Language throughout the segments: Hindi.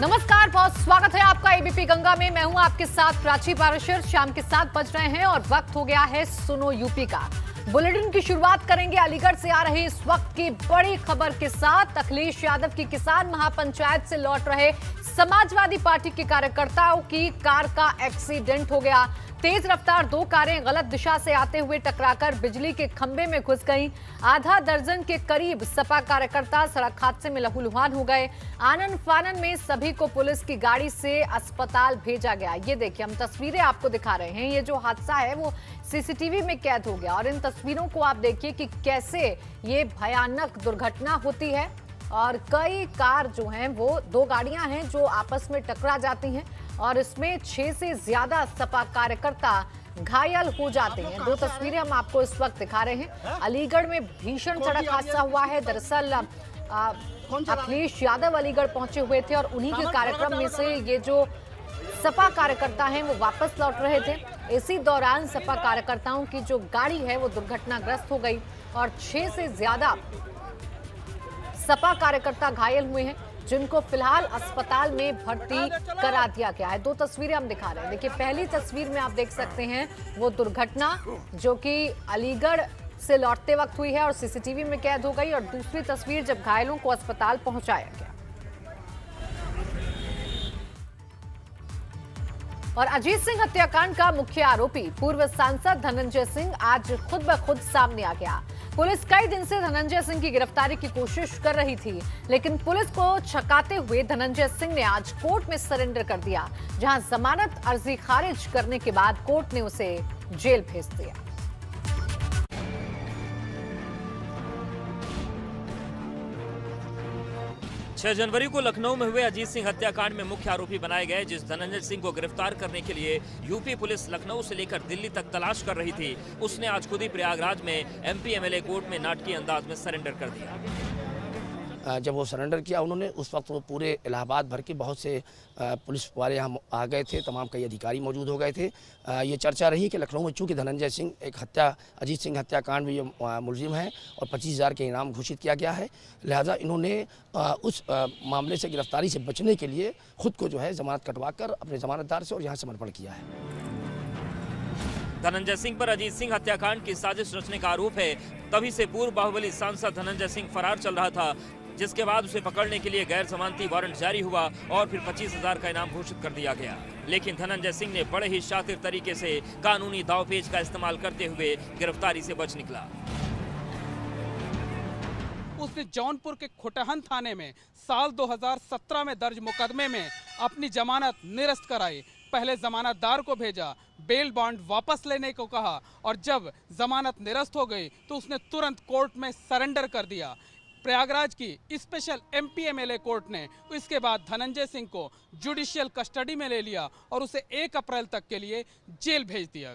नमस्कार, बहुत स्वागत है आपका एबीपी गंगा में। मैं हूं आपके साथ प्राची पाराशर। शाम के 7 बज रहे हैं और वक्त हो गया है सुनो यूपी का। बुलेटिन की शुरुआत करेंगे अलीगढ़ से आ रही इस वक्त की बड़ी खबर के साथ। अखिलेश यादव की किसान महापंचायत से लौट रहे समाजवादी पार्टी के कार्यकर्ताओं की कार का एक्सीडेंट हो गया। तेज रफ्तार 2 कारें गलत दिशा से आते हुए टकराकर बिजली के खंभे में घुस गईं। आधा दर्जन के करीब सपा कार्यकर्ता सड़क हादसे में लहूलुहान हो गए। आनन फानन में सभी को पुलिस की गाड़ी से अस्पताल भेजा गया। ये देखिए, हम तस्वीरें आपको दिखा रहे हैं। ये जो हादसा है वो सीसीटीवी में कैद हो गया और इन तस्वीरों को आप देखिए कि कैसे ये भयानक दुर्घटना होती है। और कई कार जो हैं, वो 2 गाड़ियां हैं जो आपस में टकरा जाती हैं और इसमें 6 से ज्यादा सपा कार्यकर्ता घायल हो जाते हैं। 2 तस्वीरें हम आपको इस वक्त दिखा रहे हैं। अलीगढ़ में भीषण सड़क हादसा हुआ है। दरअसल अखिलेश यादव अलीगढ़ पहुंचे हुए थे और उन्हीं के कार्यक्रम में से ये जो सपा कार्यकर्ता हैं वो वापस लौट रहे थे। इसी दौरान सपा कार्यकर्ताओं की जो गाड़ी है वो दुर्घटनाग्रस्त हो गई और 6 से ज्यादा सपा कार्यकर्ता घायल हुए हैं, जिनको फिलहाल अस्पताल में भर्ती करा दिया गया है। 2 तस्वीरें हम दिखा रहे हैं। देखिए, पहली तस्वीर में आप देख सकते हैं वो दुर्घटना जो कि अलीगढ़ से लौटते वक्त हुई है और सीसीटीवी में कैद हो गई, और दूसरी तस्वीर जब घायलों को अस्पताल पहुंचाया गया। और अजीत सिंह हत्याकांड का मुख्य आरोपी पूर्व सांसद धनंजय सिंह आज खुद ब खुद सामने आ गया। पुलिस कई दिन से धनंजय सिंह की गिरफ्तारी की कोशिश कर रही थी, लेकिन पुलिस को छकाते हुए धनंजय सिंह ने आज कोर्ट में सरेंडर कर दिया, जहां जमानत अर्जी खारिज करने के बाद कोर्ट ने उसे जेल भेज दिया। छह जनवरी को लखनऊ में हुए अजीत सिंह हत्याकांड में मुख्य आरोपी बनाए गए जिस धनंजय सिंह को गिरफ्तार करने के लिए यूपी पुलिस लखनऊ से लेकर दिल्ली तक तलाश कर रही थी, उसने आज खुद ही प्रयागराज में एमपी एमएलए कोर्ट में नाटकीय अंदाज में सरेंडर कर दिया। जब वो सरेंडर किया उन्होंने, उस वक्त वो पूरे इलाहाबाद भर के बहुत से पुलिस वाले यहाँ आ गए थे, तमाम कई अधिकारी मौजूद हो गए थे। ये चर्चा रही कि लखनऊ में चूँकि धनंजय सिंह अजीत सिंह हत्याकांड में ये मुलजिम है और 25,000 के इनाम घोषित किया गया है, लिहाजा इन्होंने उस मामले से गिरफ्तारी से बचने के लिए खुद को जो है जमानत कटवा कर अपने जमानतदार से और यहाँ समर्पण किया है। धनंजय सिंह पर अजीत सिंह हत्याकांड की साजिश रचने का आरोप है। तभी से पूर्व बाहुबली सांसद धनंजय सिंह फरार चल रहा था, जिसके बाद उसे पकड़ने के लिए गैर जमानती वारंट जारी हुआ और फिर 25,000 का इनाम घोषित कर दिया गया। लेकिन धनंजय सिंह ने बड़े ही शातिर तरीके से कानूनी दावपेच का इस्तेमाल करते हुए गिरफ्तारी से बच निकला। उसने जौनपुर के खुटहन थाने में साल 2017 में दर्ज मुकदमे में अपनी जमानत निरस्त कराई। पहले जमानतदार को भेजा, बेल बॉन्ड वापस लेने को कहा और जब जमानत निरस्त हो गई तो उसने तुरंत कोर्ट में सरेंडर कर दिया। प्रयागराज की स्पेशल एमपी एमएलए कोर्ट ने इसके बाद धनंजय सिंह को जुडिशियल कस्टडी में ले लिया और उसे 1 अप्रैल तक के लिए जेल भेज दिया।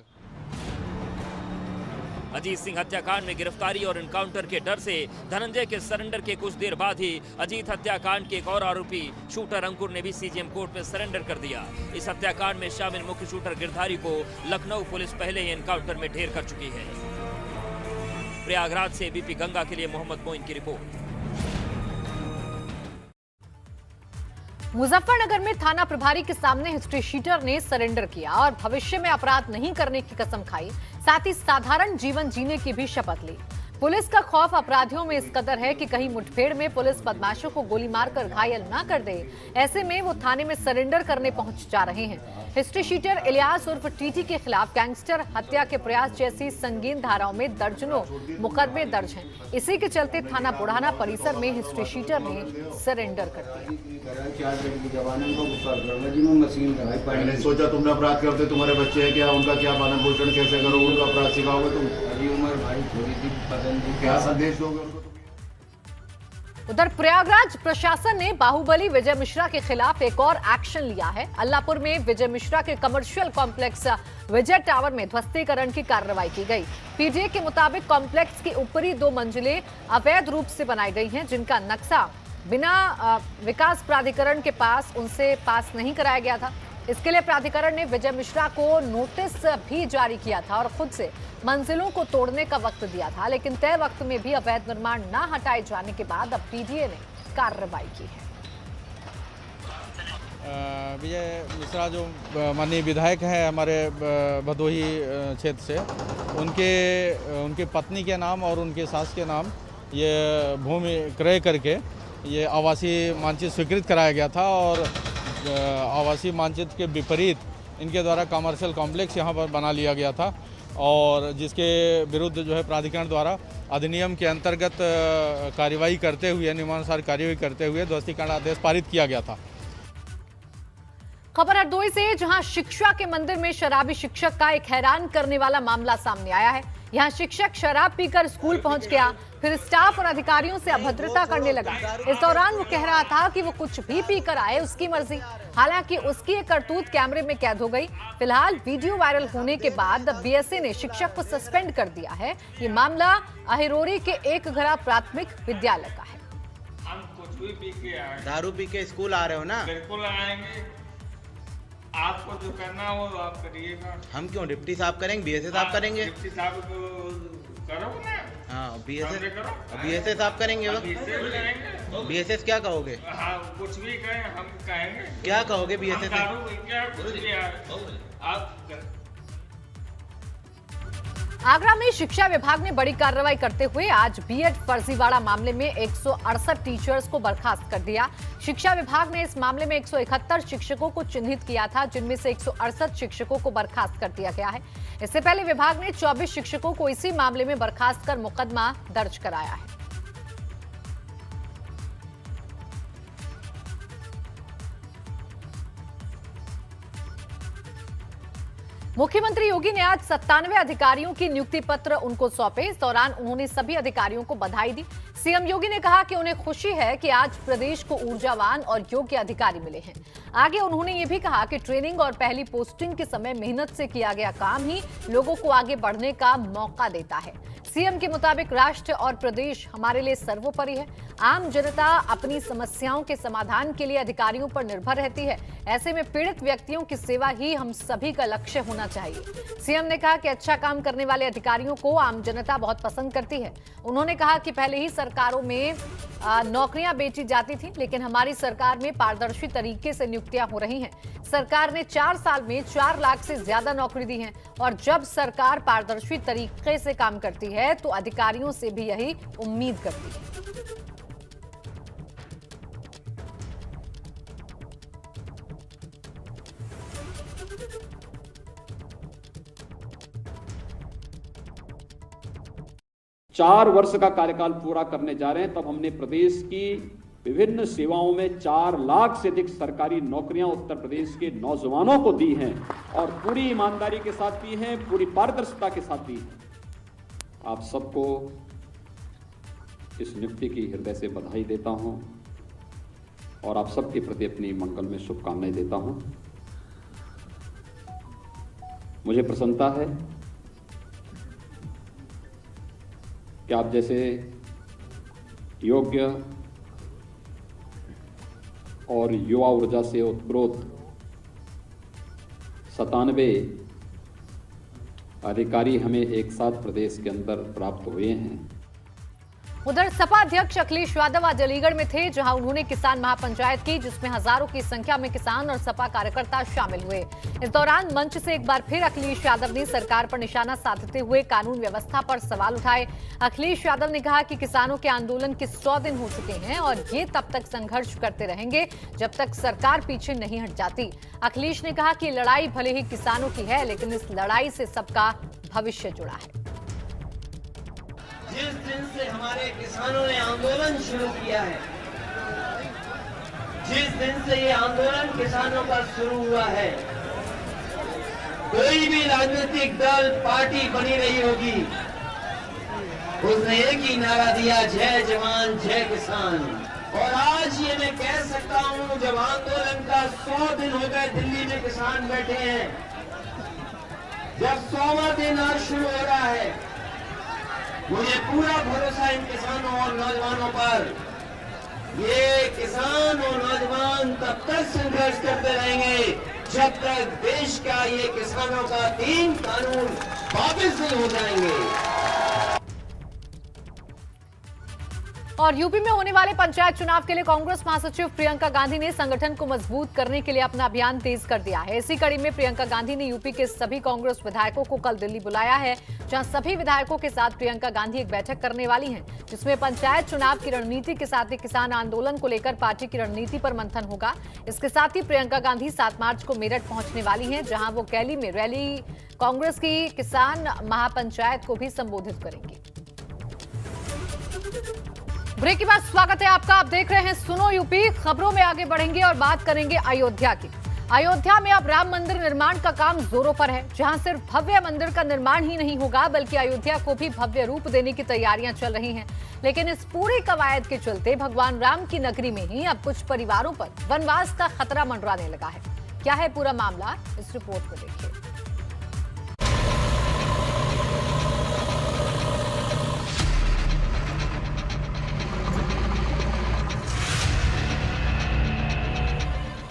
अजीत सिंह हत्याकांड में गिरफ्तारी और एनकाउंटर के डर से धनंजय के सरेंडर के कुछ देर बाद ही अजीत हत्याकांड के एक और आरोपी शूटर अंकुर ने भी सीजेएम कोर्ट में सरेंडर कर दिया। इस हत्याकांड में शामिल मुख्य शूटर गिरधारी को लखनऊ पुलिस पहले ही एनकाउंटर में ढेर कर चुकी है। प्रयागराज से एबीपी गंगा के लिए मोहम्मद मोइन की रिपोर्ट। मुजफ्फरनगर में थाना प्रभारी के सामने हिस्ट्री शीटर ने सरेंडर किया और भविष्य में अपराध नहीं करने की कसम खाई, साथ ही साधारण जीवन जीने की भी शपथ ली। पुलिस का खौफ अपराधियों में इस कदर है कि कहीं मुठभेड़ में पुलिस बदमाशों को गोली मारकर घायल ना कर दे, ऐसे में वो थाने में सरेंडर करने पहुंच जा रहे हैं। हिस्ट्री शीटर इलियास उर्फ टीटी के खिलाफ गैंगस्टर, हत्या के प्रयास जैसी संगीन धाराओं में दर्जनों मुकदमे दर्ज हैं। इसी के चलते थाना बुढ़ाना परिसर में हिस्ट्री शीटर ने सरेंडर कर दिया। मैंने सोचा तुमने अपराध करते, तुम्हारे बच्चे हैं क्या, उनका क्या पालन पोषण कैसे करो, उनका अपराध सिखाओगे तुम। अभी उम्र भाई थोड़ी सी पसंद, क्या संदेश दोगे उनको? उधर प्रयागराज प्रशासन ने बाहुबली विजय मिश्रा के खिलाफ एक और एक्शन लिया है। अल्लापुर में विजय मिश्रा के कमर्शियल कॉम्प्लेक्स विजय टावर में ध्वस्तीकरण की कार्रवाई की गई। पीडीए के मुताबिक कॉम्प्लेक्स की ऊपरी 2 मंजिलें अवैध रूप से बनाई गई हैं, जिनका नक्शा बिना विकास प्राधिकरण के पास उनसे पास नहीं कराया गया था। इसके लिए प्राधिकरण ने विजय मिश्रा को नोटिस भी जारी किया था और खुद से मंजिलों को तोड़ने का वक्त दिया था, लेकिन तय वक्त में भी अवैध निर्माण न हटाए जाने के बाद अब पीडीए ने कार्रवाई की है। विजय मिश्रा जो माननीय विधायक हैं हमारे भदोही क्षेत्र से, उनके पत्नी के नाम और उनके सास के नाम ये भूमि क्रय करके ये आवासीय मानचित्र स्वीकृत कराया गया था और आवासीय मानचित्र के विपरीत इनके द्वारा कमर्शियल कॉम्प्लेक्स यहाँ पर बना लिया गया था और जिसके विरुद्ध जो है प्राधिकरण द्वारा अधिनियम के अंतर्गत कार्रवाई करते हुए, नियमानुसार कार्रवाई करते हुए ध्वस्तीकरण आदेश पारित किया गया था। खबर हरदोई से, जहां शिक्षा के मंदिर में शराबी शिक्षक का एक हैरान करने वाला मामला सामने आया है। यहां शिक्षक शराब पीकर स्कूल पहुंच गया, फिर स्टाफ और अधिकारियों से अभद्रता करने लगा। इस दौरान वो कह रहा था कि वो कुछ भी पीकर आए, उसकी मर्जी। हालांकि उसकी एक करतूत कैमरे में कैद हो गई। फिलहाल वीडियो वायरल होने के बाद बीएसए ने शिक्षक को सस्पेंड कर दिया है। ये मामला अहिरोरी के एक घरा प्राथमिक विद्यालय का है। हम कुछ भी पी के आए, दारू पी के स्कूल आ रहे हो ना? बिल्कुल आएंगे, आपको जो करना हो आप करिएगा। हम क्यों? डिप्टी साहब करेंगे, बीएसए साहब करेंगे। डिप्टी साहब को करो ना। हाँ, बीएसए करो। साहब करेंगे। बीएसए क्या कहोगे? हाँ, कुछ भी कहें हम कहेंगे। क्या कहोगे बीएसए से? आगरा में शिक्षा विभाग ने बड़ी कार्रवाई करते हुए आज बीएड फर्जीवाड़ा मामले में 168 टीचर्स को बर्खास्त कर दिया। शिक्षा विभाग ने इस मामले में 171 शिक्षकों को चिन्हित किया था, जिनमें से 168 शिक्षकों को बर्खास्त कर दिया गया है। इससे पहले विभाग ने 24 शिक्षकों को इसी मामले में बर्खास्त कर मुकदमा दर्ज कराया है। मुख्यमंत्री योगी ने आज 97 अधिकारियों की नियुक्ति पत्र उनको सौंपे। इस दौरान उन्होंने सभी अधिकारियों को बधाई दी। सीएम योगी ने कहा कि उन्हें खुशी है कि आज प्रदेश को ऊर्जावान और योग्य अधिकारी मिले हैं। आगे उन्होंने ये भी कहा कि ट्रेनिंग और पहली पोस्टिंग के समय मेहनत से किया गया काम ही लोगों को आगे बढ़ने का मौका देता है। सीएम के मुताबिक राष्ट्र और प्रदेश हमारे लिए सर्वोपरि है। आम जनता अपनी समस्याओं के समाधान के लिए अधिकारियों पर निर्भर रहती है। ऐसे में पीड़ित व्यक्तियों की सेवा ही हम सभी का लक्ष्य होना चाहिए। सीएम ने कहा कि अच्छा काम करने वाले अधिकारियों को आम जनता बहुत पसंद करती है। उन्होंने कहा कि पहले ही सरकारों में नौकरियां बेची जाती थी, लेकिन हमारी सरकार में पारदर्शी तरीके से नियुक्तियां हो रही हैं। सरकार ने 4 साल में 4 लाख से ज्यादा नौकरी दी है और जब सरकार पारदर्शी तरीके से काम करती है तो अधिकारियों से भी यही उम्मीद करती है। चार वर्ष का कार्यकाल पूरा करने जा रहे हैं, तब हमने प्रदेश की विभिन्न सेवाओं में 4 लाख से अधिक सरकारी नौकरियां उत्तर प्रदेश के नौजवानों को दी हैं और पूरी ईमानदारी के साथ दी हैं, पूरी पारदर्शिता के साथ दी हैं। आप सबको इस नियुक्ति की हृदय से बधाई देता हूं और आप सबके प्रति अपनी मंगल में शुभकामनाएं देता हूं। मुझे प्रसन्नता है कि आप जैसे योग्य और युवा ऊर्जा से उत्प्रोत 97 अधिकारी हमें एक साथ प्रदेश के अंदर प्राप्त हुए हैं। उधर सपा अध्यक्ष अखिलेश यादव आज अलीगढ़ में थे, जहां उन्होंने किसान महापंचायत की, जिसमें हजारों की संख्या में किसान और सपा कार्यकर्ता शामिल हुए। इस दौरान मंच से एक बार फिर अखिलेश यादव ने सरकार पर निशाना साधते हुए कानून व्यवस्था पर सवाल उठाए। अखिलेश यादव ने कहा कि किसानों के आंदोलन के 100 दिन हो चुके हैं और ये तब तक संघर्ष करते रहेंगे जब तक सरकार पीछे नहीं हट जाती। अखिलेश ने कहा कि लड़ाई भले ही किसानों की है, लेकिन इस लड़ाई से सबका भविष्य जुड़ा है। जिस दिन से हमारे किसानों ने आंदोलन शुरू किया है, जिस दिन से ये आंदोलन किसानों का शुरू हुआ है, कोई भी राजनीतिक दल पार्टी बनी रही होगी, उसने एक ही नारा दिया, जय जवान जय किसान। और आज ये मैं कह सकता हूं, जब आंदोलन का 100 दिन हो गए, दिल्ली में किसान बैठे हैं, जब 100वां दिन आज शुरू हो रहा है, मुझे पूरा भरोसा इन किसानों और नौजवानों पर। ये किसान और नौजवान तब तक संघर्ष करते रहेंगे जब तक देश का ये किसानों का 3 कानून वापस नहीं हो जाएंगे। और यूपी में होने वाले पंचायत चुनाव के लिए कांग्रेस महासचिव प्रियंका गांधी ने संगठन को मजबूत करने के लिए अपना अभियान तेज कर दिया है। इसी कड़ी में प्रियंका गांधी ने यूपी के सभी कांग्रेस विधायकों को कल दिल्ली बुलाया है, जहां सभी विधायकों के साथ प्रियंका गांधी एक बैठक करने वाली हैं, जिसमें पंचायत चुनाव की रणनीति के साथ ही किसान आंदोलन को लेकर पार्टी की रणनीति पर मंथन होगा। इसके साथ ही प्रियंका गांधी 7 मार्च को मेरठ पहुंचने वाली हैं, जहां वो कैली में रैली कांग्रेस की किसान महापंचायत को भी संबोधित करेंगी। ब्रेक के बाद स्वागत है आपका। आप देख रहे हैं सुनो यूपी। खबरों में आगे बढ़ेंगे और बात करेंगे अयोध्या की। अयोध्या में अब राम मंदिर निर्माण का काम जोरों पर है, जहां सिर्फ भव्य मंदिर का निर्माण ही नहीं होगा बल्कि अयोध्या को भी भव्य रूप देने की तैयारियां चल रही हैं। लेकिन इस पूरी कवायद के चलते भगवान राम की नगरी में ही अब कुछ परिवारों पर वनवास का खतरा मंडराने लगा है। क्या है पूरा मामला, इस रिपोर्ट को देखिए।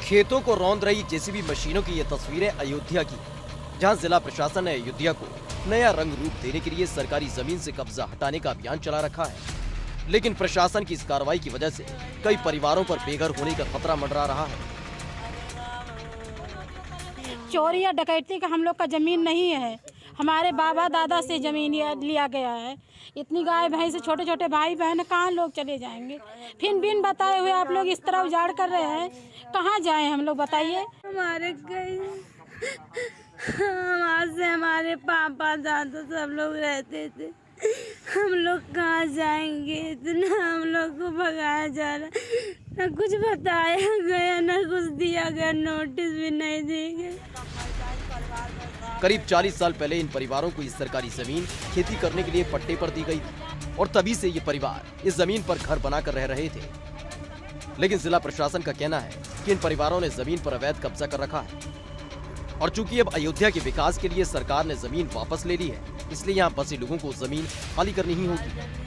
खेतों को रौंद रही जेसीबी मशीनों की ये तस्वीरें अयोध्या की, जहां जिला प्रशासन ने अयोध्या को नया रंग रूप देने के लिए सरकारी जमीन से कब्जा हटाने का अभियान चला रखा है। लेकिन प्रशासन की इस कार्रवाई की वजह से कई परिवारों पर बेघर होने का खतरा मंडरा रहा है। चोरी या डकैती का हम लोग का जमीन नहीं है, हमारे बाबा दादा से जमीन लिया गया है। इतनी गाय भैंस छोटे छोटे भाई बहन कहाँ लोग चले जाएंगे? फिर बिन बताए हुए आप लोग इस तरह उजाड़ कर रहे हैं, कहाँ जाएं हम लोग बताइए? हमारे से हमारे पापा दादा सब लोग रहते थे, हम लोग कहाँ जाएंगे? इतना हम लोग को भगाया जा रहा, ना कुछ बताया गया ना कुछ दिया गया, नोटिस भी नहीं दिए गए। करीब 40 साल पहले इन परिवारों को इस सरकारी जमीन खेती करने के लिए पट्टे पर दी गई थी और तभी से ये परिवार इस जमीन पर घर बनाकर रह रहे थे। लेकिन जिला प्रशासन का कहना है कि इन परिवारों ने जमीन पर अवैध कब्जा कर रखा है और चूंकि अब अयोध्या के विकास के लिए सरकार ने जमीन वापस ले ली है, इसलिए यहाँ बसे लोगों को जमीन खाली करनी ही होगी।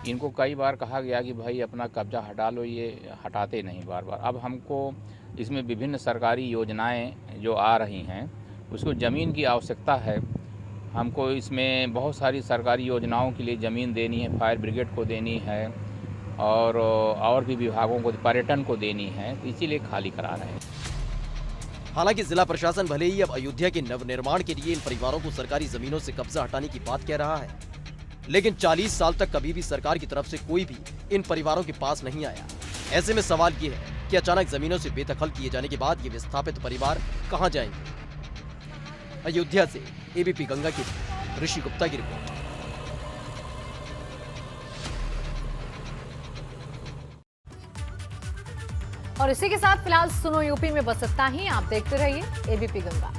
इनको कई बार कहा गया कि भाई अपना कब्जा हटा लो, ये हटाते नहीं बार बार। अब हमको इसमें विभिन्न सरकारी योजनाएं जो आ रही हैं उसको ज़मीन की आवश्यकता है। हमको इसमें बहुत सारी सरकारी योजनाओं के लिए ज़मीन देनी है, फायर ब्रिगेड को देनी है और भी विभागों को, पर्यटन को देनी है, तो इसीलिए खाली करा रहे हैं। हालांकि जिला प्रशासन भले ही अब अयोध्या के नवनिर्माण के लिए इन परिवारों को सरकारी जमीनों से कब्जा हटाने की बात कह रहा है, लेकिन 40 साल तक कभी भी सरकार की तरफ से कोई भी इन परिवारों के पास नहीं आया। ऐसे में सवाल ये है कि अचानक जमीनों से बेदखल किए जाने के बाद ये विस्थापित परिवार कहां जाएंगे? अयोध्या से एबीपी गंगा की ऋषि गुप्ता की रिपोर्ट। और इसी के साथ फिलहाल सुनो यूपी में बस इतना ही। आप देखते रहिए एबीपी गंगा।